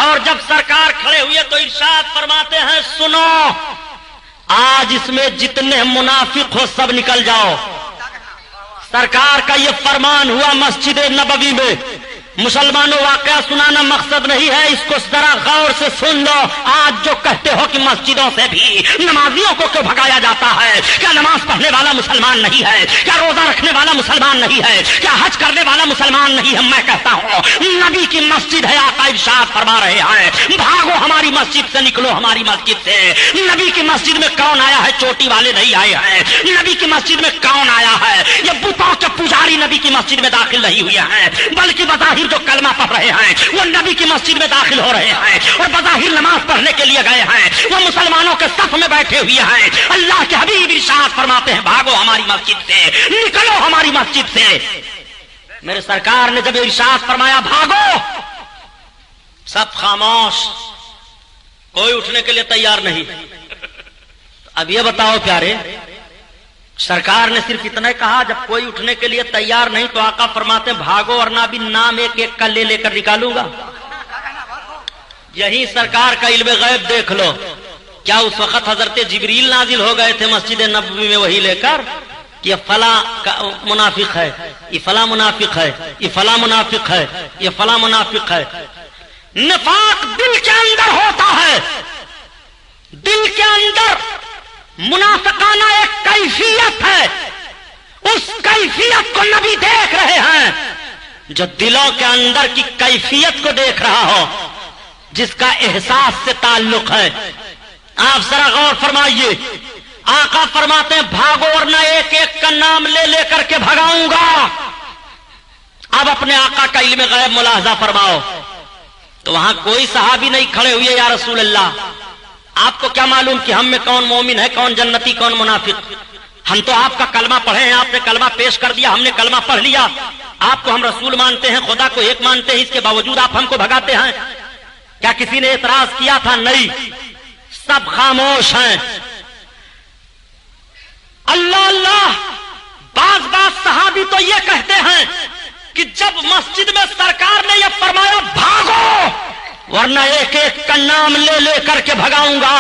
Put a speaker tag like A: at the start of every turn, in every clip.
A: اور جب سرکار کھڑے ہوئے تو ارشاد فرماتے ہیں سنو، آج اس میں جتنے منافق ہو سب نکل جاؤ۔ سرکار کا یہ فرمان ہوا مسجد نبوی میں۔ مسلمانوں، واقعہ سنانا مقصد نہیں ہے، اس کو ذرا غور سے سن لو۔ آج جو کہتے ہو کہ مسجدوں سے بھی نمازیوں کو کیوں بھگایا جاتا ہے، کیا نماز پڑھنے والا مسلمان نہیں ہے، کیا روزہ رکھنے والا مسلمان نہیں ہے، کیا حج کرنے والا مسلمان نہیں ہے؟ میں کہتا ہوں نبی کی مسجد ہے، آقا ارشاد فرما رہے ہیں بھاگو ہماری مسجد سے، نکلو ہماری مسجد سے۔ نبی کی مسجد میں کون آیا ہے؟ چوٹی والے نہیں آئے ہیں۔ نبی کی مسجد میں کون آیا ہے؟ یہ بتوں کے پجاری نبی کی مسجد میں داخل نہیں ہوئے ہیں، بلکہ بظاہر جو کلمہ پڑھ رہے ہیں وہ نبی کی مسجد میں داخل ہو رہے ہیں، اور بظاہر نماز پڑھنے کے لیے گئے ہیں، وہ مسلمانوں کے صف میں بیٹھے ہوئے ہیں۔ اللہ کے حبیب ارشاد فرماتے ہیں بھاگو ہماری مسجد سے، نکلو ہماری مسجد سے۔ میرے سرکار نے جب ارشاد فرمایا بھاگو، سب خاموش، کوئی اٹھنے کے لیے تیار نہیں۔ اب یہ بتاؤ پیارے، سرکار نے صرف اتنا ہی کہا، جب کوئی اٹھنے کے لیے تیار نہیں تو آقا فرماتے ہیں بھاگو ورنہ بھی نام ایک ایک کا لے کر نکالوں گا۔ یہی سرکار کا علم غیب دیکھ لو، کیا اس وقت حضرت جبریل نازل ہو گئے تھے مسجد نبوی میں وہی لے کر کہ یہ فلاں منافق ہے، یہ فلاں منافق ہے، یہ فلاں منافق ہے، یہ فلاں منافق ہے؟ نفاق دل کے اندر ہوتا ہے، دل کے اندر منافقانہ ایک کیفیت ہے، اس کیفیت کو نبی دیکھ رہے ہیں۔ جو دلوں کے اندر کی کیفیت کو دیکھ رہا ہو، جس کا احساس سے تعلق ہے، آپ ذرا غور فرمائیے۔ آقا فرماتے ہیں بھاگو ورنہ ایک ایک کا نام لے کر کے بھگاؤں گا۔ اب اپنے آقا کا علم غیب ملاحظہ فرماؤ، تو وہاں کوئی صحابی نہیں کھڑے ہوئے یا رسول اللہ آپ کو کیا معلوم کہ ہم میں کون مومن ہے، کون جنتی، کون منافق؟ ہم تو آپ کا کلمہ پڑھے ہیں، آپ نے کلمہ پیش کر دیا، ہم نے کلمہ پڑھ لیا، آپ کو ہم رسول مانتے ہیں، خدا کو ایک مانتے ہیں، اس کے باوجود آپ ہم کو بھگاتے ہیں۔ کیا کسی نے اعتراض کیا تھا؟ نہیں، سب خاموش ہیں۔ اللہ اللہ، بعض صحابی تو یہ کہتے ہیں کہ جب مسجد میں سرکار نے یہ فرمایا بھاگو ورنہ ایک ایک کا نام لے کر کے بھگاؤں گا،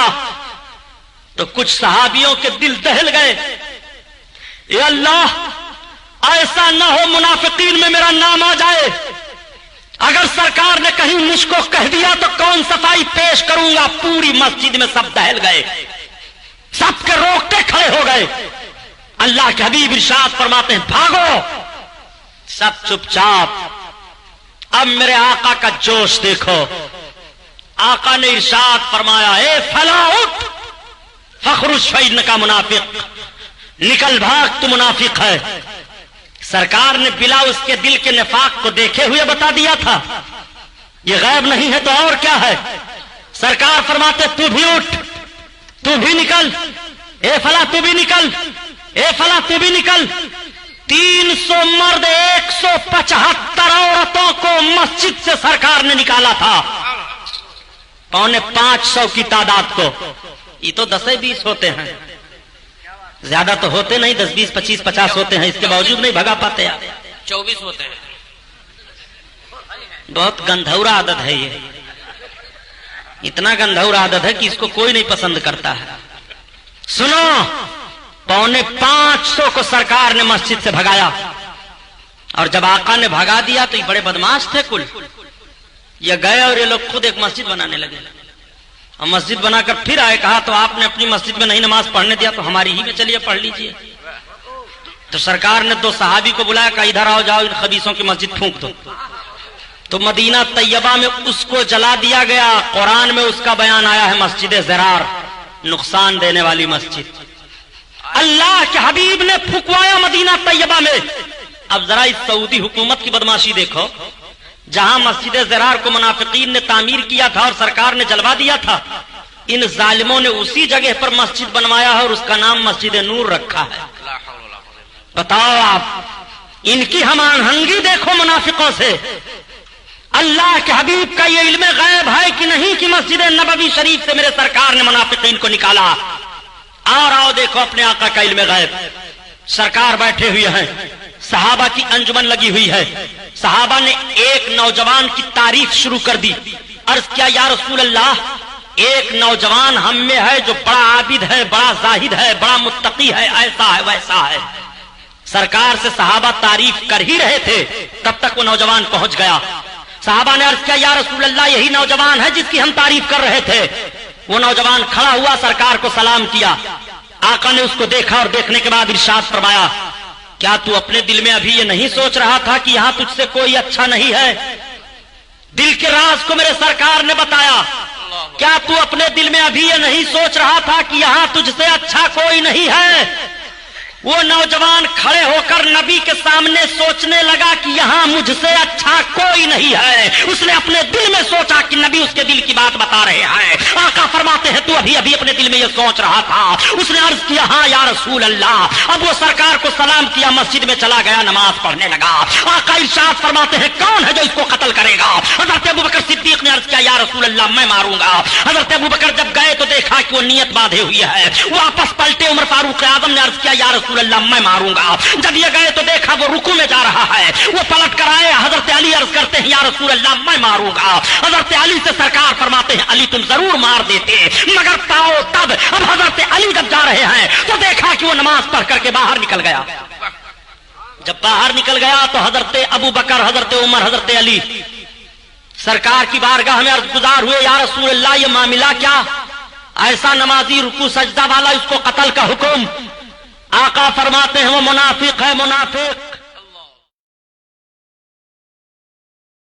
A: تو کچھ صحابیوں کے دل دہل گئے، اے اللہ ایسا نہ ہو منافقین میں میرا نام آ جائے، اگر سرکار نے کہیں مجھ کو کہہ دیا تو کون صفائی پیش کروں گا؟ پوری مسجد میں سب دہل گئے، سب کے روکتے کھڑے ہو گئے۔ اللہ کے حبیب ارشاد فرماتے ہیں بھاگو، سب چپ چاپ۔ اب میرے آقا کا جوش دیکھو، آقا نے ارشاد فرمایا اے فلاں اٹھ، فخرج فإنک منافق، نکل بھاگ تو منافق ہے۔ سرکار نے بلا اس کے دل کے نفاق کو دیکھے ہوئے بتا دیا تھا، یہ غیب نہیں ہے تو اور کیا ہے؟ سرکار فرماتے تو بھی اٹھ، تو بھی نکل، اے فلاں تو بھی نکل، اے فلاں تو بھی نکل۔ 300 مرد 175 عورتوں کو مسجد سے سرکار نے نکالا تھا، 550 کی تعداد کو۔ یہ تو 10-20 ہوتے ہیں، زیادہ تو ہوتے نہیں، 10 20 25 50 ہوتے ہیں، اس کے باوجود نہیں بھگا پاتے آپ۔
B: 24 ہوتے ہیں۔
A: بہت گندھورا عادت ہے یہ، اتنا گندھورا عادت ہے کہ اس کو کوئی نہیں پسند کرتا ہے۔ سنو، 550 کو سرکار نے مسجد سے بھگایا، اور جب آقا نے بھگا دیا تو یہ بڑے بدماش تھے کل، یہ گئے اور یہ لوگ خود ایک مسجد بنانے لگے، اور مسجد بنا کر پھر آئے، کہا تو آپ نے اپنی مسجد میں نہیں نماز پڑھنے دیا تو ہماری ہی میں چلیے پڑھ لیجئے۔ تو سرکار نے 2 صحابی کو بلایا کہ ادھر آؤ، جاؤ ان خبیثوں کی مسجد پھونک دو۔ تو مدینہ طیبہ میں اس کو جلا دیا گیا۔ قرآن میں اس کا بیان آیا ہے مسجد زرار، نقصان دینے والی مسجد۔ اللہ کے حبیب نے پھکوایا مدینہ طیبہ میں۔ اب ذرا اس سعودی حکومت کی بدماشی دیکھو، جہاں مسجد زرار کو منافقین نے تعمیر کیا تھا اور سرکار نے جلوا دیا تھا، ان ظالموں نے اسی جگہ پر مسجد بنوایا ہے اور اس کا نام مسجد نور رکھا ہے۔ بتاؤ آپ، ان کی ہم آہنگی دیکھو منافقوں سے۔ اللہ کے حبیب کا یہ علم غیب ہے کہ نہیں کہ مسجد نبوی شریف سے میرے سرکار نے منافقین کو نکالا؟ اور آؤ دیکھو اپنے آقا کا علم غیب۔ سرکار بیٹھے ہوئے ہیں، صحابہ کی انجمن لگی ہوئی ہے، صحابہ نے ایک نوجوان کی تعریف شروع کر دی، عرض کیا یا رسول اللہ ایک نوجوان ہم میں ہے جو بڑا عابد ہے، بڑا زاہد ہے، بڑا متقی ہے، ایسا ہے ویسا ہے۔ سرکار سے صحابہ تعریف کر ہی رہے تھے تب تک وہ نوجوان پہنچ گیا۔ صحابہ نے عرض کیا یا رسول اللہ یہی نوجوان ہے جس کی ہم تعریف کر رہے تھے۔ وہ نوجوان کھڑا ہوا، سرکار کو سلام کیا۔ آقا نے اس کو دیکھا اور دیکھنے کے بعد ارشاد فرمایا کیا تو اپنے دل میں ابھی یہ نہیں سوچ رہا تھا کہ یہاں تجھ سے کوئی اچھا نہیں ہے؟ دل کے راز کو میرے سرکار نے بتایا۔ کیا تو اپنے دل میں ابھی یہ نہیں سوچ رہا تھا کہ یہاں تجھ سے اچھا کوئی نہیں ہے؟ وہ نوجوان کھڑے ہو کر نبی کے سامنے سوچنے لگا کہ یہاں مجھ سے اچھا کوئی نہیں ہے۔ اس نے اپنے دل میں سوچا کہ نبی اس کے دل کی بات بتا رہے ہیں۔ آقا فرماتے ہیں تو ابھی اپنے دل میں یہ سوچ رہا تھا؟ اس نے عرض کیا ہاں یا رسول اللہ۔ اب وہ سرکار کو سلام کیا، مسجد میں چلا گیا، نماز پڑھنے لگا۔ آقا ارشاد فرماتے ہیں کون ہے جو اس کو قتل کرے گا؟ حضرت ابوبکر صدیق نے عرض کیا یا رسول اللہ میں ماروں گا۔ حضرت ابوبکر جب گئے تو دیکھا کہ وہ نیت باندھے ہوئی ہے، واپس پلٹے۔ عمر فاروق اعظم نے عرض کیا یا رسول اللہ میں ماروں گا۔ جب یہ گئے تو دیکھا وہ رکوع میں جا رہا ہے، وہ پلٹ کر آئے۔ حضرت علی عرض کرتے ہیں یا رسول اللہ میں ماروں گا۔ حضرت علی سے سرکار فرماتے ہیں علی تم ضرور مار دیتے مگر پاؤ تب۔ اب حضرت علی جب جا رہے ہیں تو دیکھا کہ وہ نماز پڑھ کر کے باہر نکل گیا۔ جب باہر نکل گیا تو حضرت ابو بکر، حضرت عمر، حضرت علی سرکار کی بارگاہ میں عرض گزار ہوئے یا رسول اللہ یہ معاملہ کیا؟ ایسا نمازی رکوع سجدہ والا اس کو قتل کا حکم؟ آقا فرماتے ہیں وہ منافق ہے، منافق۔